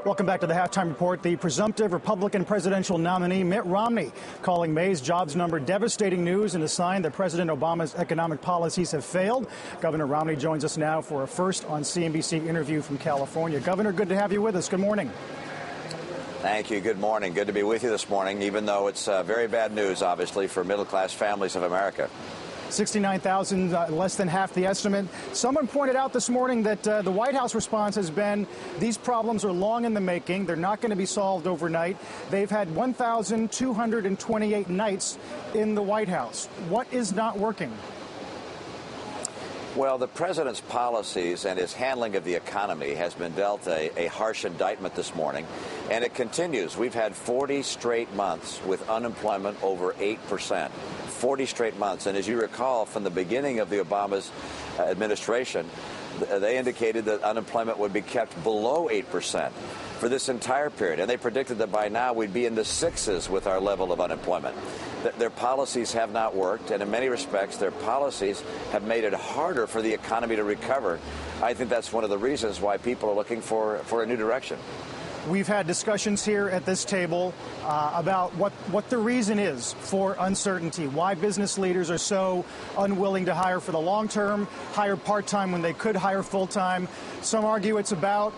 Welcome back to the Halftime Report. The presumptive Republican presidential nominee, Mitt Romney, calling May's jobs number devastating news and a sign that President Obama's economic policies have failed. Governor Romney joins us now for a first on CNBC interview from California. Governor, good to have you with us. Good morning. Thank you. Good morning. Good to be with you this morning, even though it's very bad news, obviously, for middle-class families of America. 69,000, less than half the estimate. Someone pointed out this morning that the White House response has been these problems are long in the making. They're not going to be solved overnight. They've had 1,228 nights in the White House. What is not working? Well, the president's policies and his handling of the economy has been dealt a harsh indictment this morning, and it continues. We've had 40 straight months with unemployment over 8%. 40 straight months. And as you recall, from the beginning of the Obama's administration, they indicated that unemployment would be kept below 8% for this entire period. And they predicted that by now we'd be in the sixes with our level of unemployment. Their policies have not worked, and in many respects, their policies have made it harder for the economy to recover. I think that's one of the reasons why people are looking for a new direction. We've had discussions here at this table about what the reason is for uncertainty, why business leaders are so unwilling to hire for the long term, hire part-time when they could hire full-time. Some argue it's about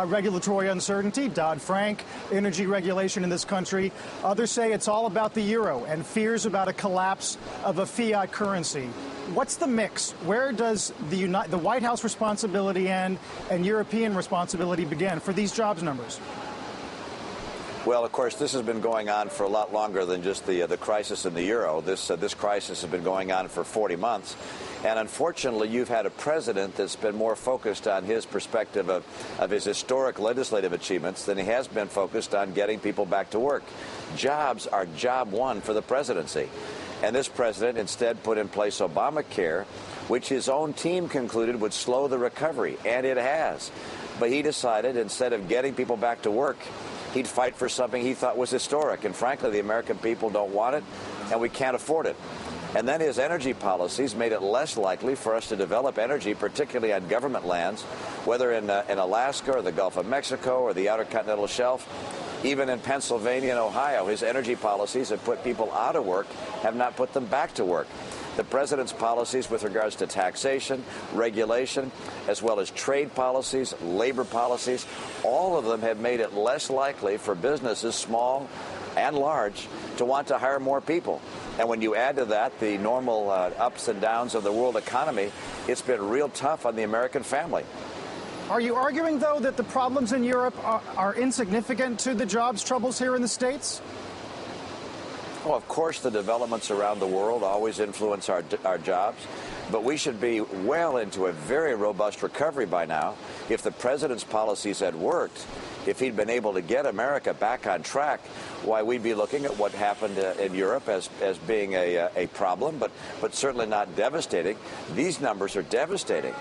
regulatory uncertainty, Dodd-Frank, energy regulation in this country. Others say it's all about the euro and fears about a collapse of a fiat currency. What's the mix? Where does the White House responsibility end and European responsibility begin for these jobs numbers? Well, of course, this has been going on for a lot longer than just the crisis in the euro. This crisis has been going on for 40 months. And unfortunately, you've had a president that's been more focused on his perspective of his historic legislative achievements than he has been focused on getting people back to work. Jobs are job one for the presidency. And this president instead put in place Obamacare, which his own team concluded would slow the recovery, and it has. But he decided instead of getting people back to work, he'd fight for something he thought was historic. And frankly, the American people don't want it, and we can't afford it. And then his energy policies made it less likely for us to develop energy, particularly on government lands, whether in Alaska or the Gulf of Mexico or the Outer Continental Shelf. Even in Pennsylvania and Ohio, his energy policies have put people out of work, have not put them back to work. The president's policies with regards to taxation, regulation, as well as trade policies, labor policies, all of them have made it less likely for businesses, small and large, to want to hire more people. And when you add to that the normal ups and downs of the world economy, it's been real tough on the American family. Are you arguing, though, that the problems in Europe are insignificant to the jobs troubles here in the States? Well, of course, the developments around the world always influence our jobs, but we should be well into a very robust recovery by now. If the president's policies had worked, if he'd been able to get America back on track, why, we'd be looking at what happened in Europe as being a problem, but certainly not devastating. These numbers are devastating.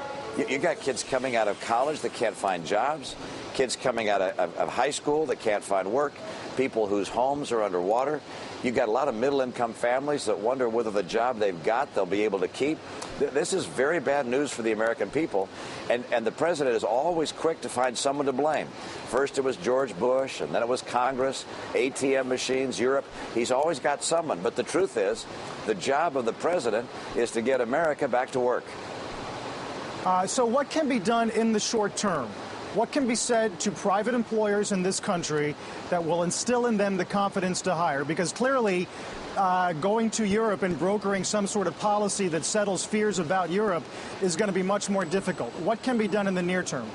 You got kids coming out of college that can't find jobs, kids coming out of high school that can't find work, people whose homes are underwater. You've got a lot of middle-income families that wonder whether the job they've got they'll be able to keep. This is very bad news for the American people, and the president is always quick to find someone to blame. First it was George Bush, and then it was Congress, ATM machines, Europe. He's always got someone, but the truth is the job of the president is to get America back to work. So what can be done in the short term? What can be said to private employers in this country that will instill in them the confidence to hire? Because clearly going to Europe and brokering some sort of policy that settles fears about Europe is going to be much more difficult. What can be done in the near term?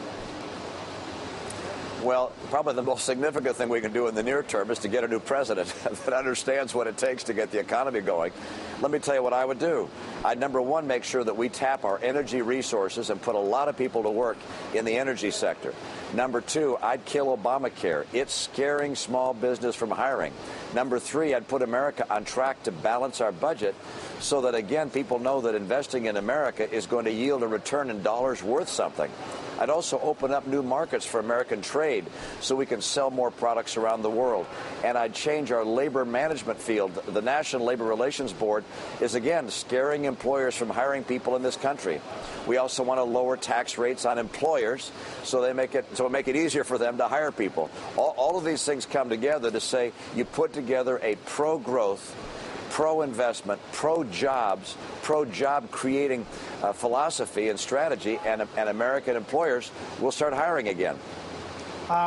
Well, probably the most significant thing we can do in the near term is to get a new president that understands what it takes to get the economy going. Let me tell you what I would do. I'd, number one, make sure that we tap our energy resources and put a lot of people to work in the energy sector. Number two, I'd kill Obamacare. It's scaring small business from hiring. Number three, I'd put America on track to balance our budget so that, again, people know that investing in America is going to yield a return in dollars worth something. I'd also open up new markets for American trade so we can sell more products around the world. And I'd change our labor management field. The National Labor Relations Board is, again, scaring employers from hiring people in this country. We also want to lower tax rates on employers so it make it easier for them to hire people. All of these things come together to say you put together a pro-growth, pro-investment, pro-jobs, pro-job creating philosophy and strategy, and American employers will start hiring again.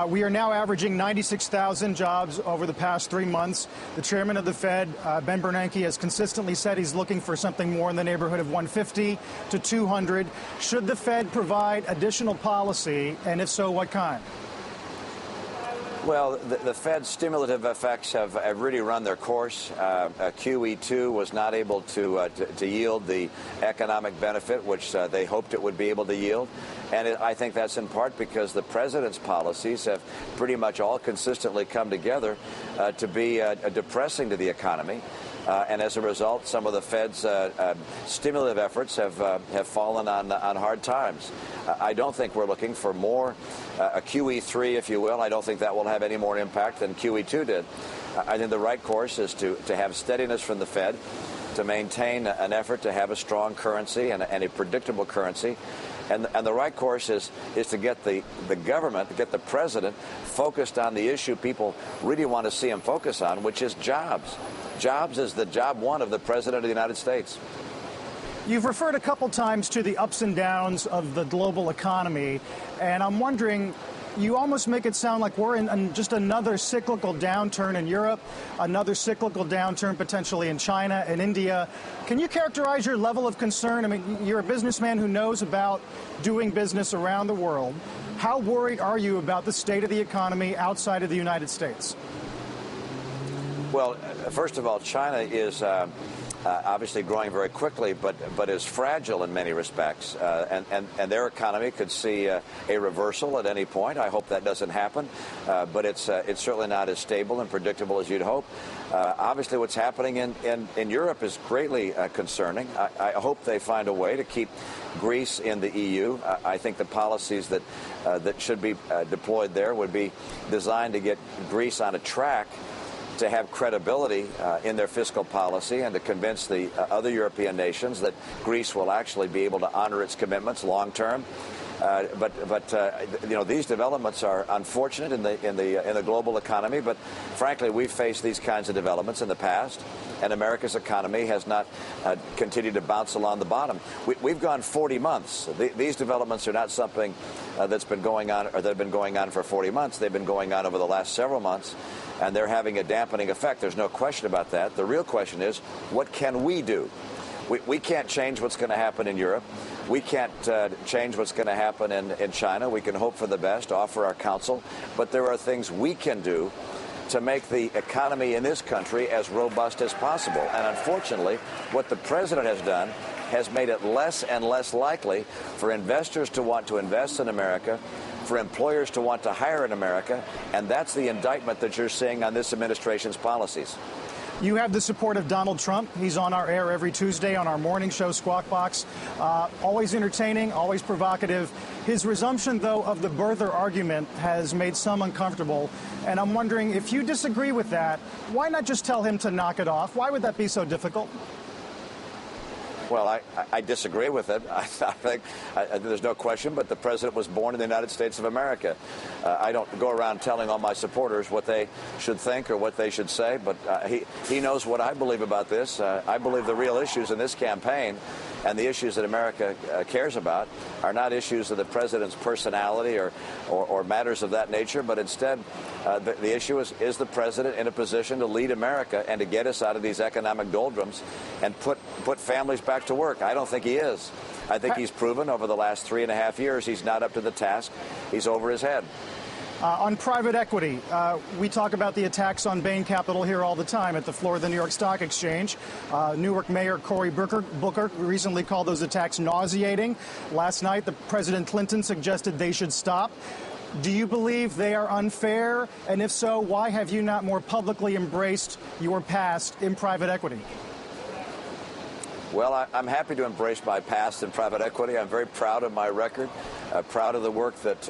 We are now averaging 96,000 jobs over the past 3 months. The chairman of the Fed, Ben Bernanke, has consistently said he's looking for something more in the neighborhood of 150 to 200. Should the Fed provide additional policy, and if so, what kind? Well, the Fed's stimulative effects have really run their course. QE2 was not able to yield the economic benefit which they hoped it would be able to yield. And I think that's in part because the president's policies have pretty much all consistently come together to be depressing to the economy. And as a result, some of the Fed's stimulative efforts have fallen on hard times. I don't think we're looking for more a QE3, if you will. I don't think that will have any more impact than QE2 did. I think the right course is to have steadiness from the Fed, to maintain an effort to have a strong currency and a predictable currency. And the right course is to get the government, to get the president focused on the issue people really want to see him focus on, which is jobs. Jobs is the job one of the President of the United States. You've referred a couple times to the ups and downs of the global economy, and I'm wondering, you almost make it sound like we're in just another cyclical downturn in Europe, another cyclical downturn potentially in China and India. Can you characterize your level of concern? I mean, you're a businessman who knows about doing business around the world. How worried are you about the state of the economy outside of the United States? Well, first of all, China is obviously growing very quickly, but is fragile in many respects. And their economy could see a reversal at any point. I hope that doesn't happen. But it's certainly not as stable and predictable as you'd hope. Obviously, what's happening in Europe is greatly concerning. I hope they find a way to keep Greece in the EU. I think the policies that should be deployed there would be designed to get Greece on a track to have credibility in their fiscal policy and to convince the other European nations that Greece will actually be able to honor its commitments long term. But these developments are unfortunate in the global economy. But frankly, we've faced these kinds of developments in the past, and America's economy has not continued to bounce along the bottom. We've gone 40 months. These developments are not something that's been going on, or that have been going on for 40 months. They've been going on over the last several months, and they're having a dampening effect. There's no question about that. The real question is, what can we do? We can't change what's going to happen in Europe. We can't change what's going to happen in China. We can hope for the best, offer our counsel. But there are things we can do to make the economy in this country as robust as possible. And unfortunately, what the president has done has made it less and less likely for investors to want to invest in America, for employers to want to hire in America. And that's the indictment that you're seeing on this administration's policies. You have the support of Donald Trump. He's on our air every Tuesday on our morning show, Squawk Box. Always entertaining, always provocative. His resumption, though, of the birther argument has made some uncomfortable. And I'm wondering, if you disagree with that, why not just tell him to knock it off? Why would that be so difficult? Well, I disagree with it. I think there's no question, but the president was born in the United States of America. I don't go around telling all my supporters what they should think or what they should say, but he knows what I believe about this. I believe the real issues in this campaign and the issues that America cares about are not issues of the president's personality or matters of that nature, but instead the issue is the president in a position to lead America and to get us out of these economic doldrums and put families back to work. I don't think he is. I think he's proven over the last 3.5 years he's not up to the task. He's over his head. On private equity, we talk about the attacks on Bain Capital here all the time at the floor of the New York Stock Exchange. Newark Mayor Cory Booker recently called those attacks nauseating. Last night, President Clinton suggested they should stop. Do you believe they are unfair? And if so, why have you not more publicly embraced your past in private equity? Well, I'm happy to embrace my past in private equity. I'm very proud of my record, proud of the work that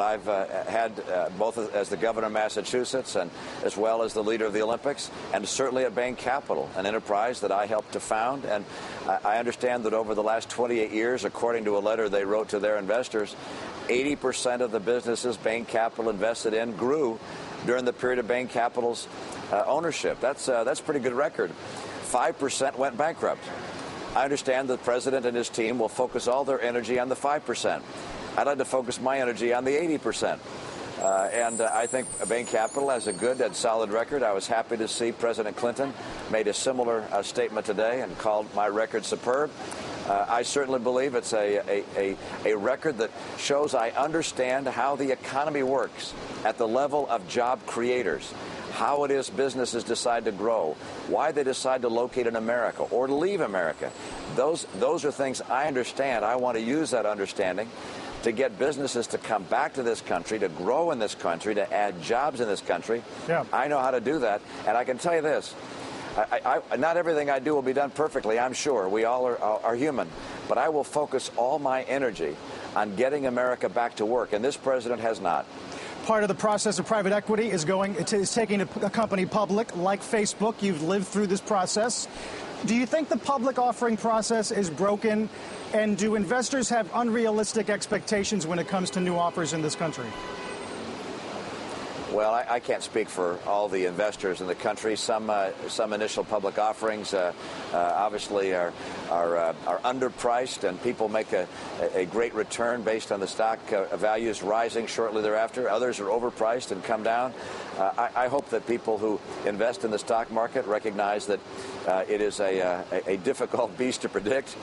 I've had both as the governor of Massachusetts and as well as the leader of the Olympics, and certainly at Bain Capital, an enterprise that I helped to found. And I understand that over the last 28 years, according to a letter they wrote to their investors, 80% of the businesses Bain Capital invested in grew during the period of Bain Capital's ownership. That's a pretty good record. 5% went bankrupt. I understand the president and his team will focus all their energy on the 5%. I'd like to focus my energy on the 80%. And I think Bain Capital has a good and solid record. I was happy to see President Clinton made a similar statement today and called my record superb. I certainly believe it's a record that shows I understand how the economy works at the level of job creators, how it is businesses decide to grow, why they decide to locate in America or to leave America. Those are things I understand. I want to use that understanding to get businesses to come back to this country, to grow in this country, to add jobs in this country. Yeah. I know how to do that. And I can tell you this. Not everything I do will be done perfectly, I'm sure. We all are human. But I will focus all my energy on getting America back to work. And this president has not. Part of the process of private equity is taking a company public, like Facebook. You've lived through this process. Do you think the public offering process is broken? And do investors have unrealistic expectations when it comes to new offers in this country? Well, I can't speak for all the investors in the country. Some initial public offerings obviously are underpriced, and people make a great return based on the stock values rising shortly thereafter. Others are overpriced and come down. I hope that people who invest in the stock market recognize that it is a difficult beast to predict.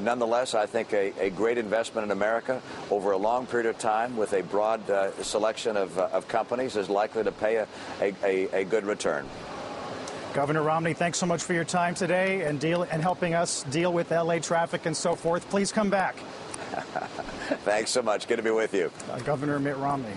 Nonetheless, I think a great investment in America over a long period of time with a broad selection of companies is likely to pay a good return. Governor Romney, thanks so much for your time today and helping us deal with L.A. traffic and so forth. Please come back. Thanks so much. Good to be with you. Governor Mitt Romney.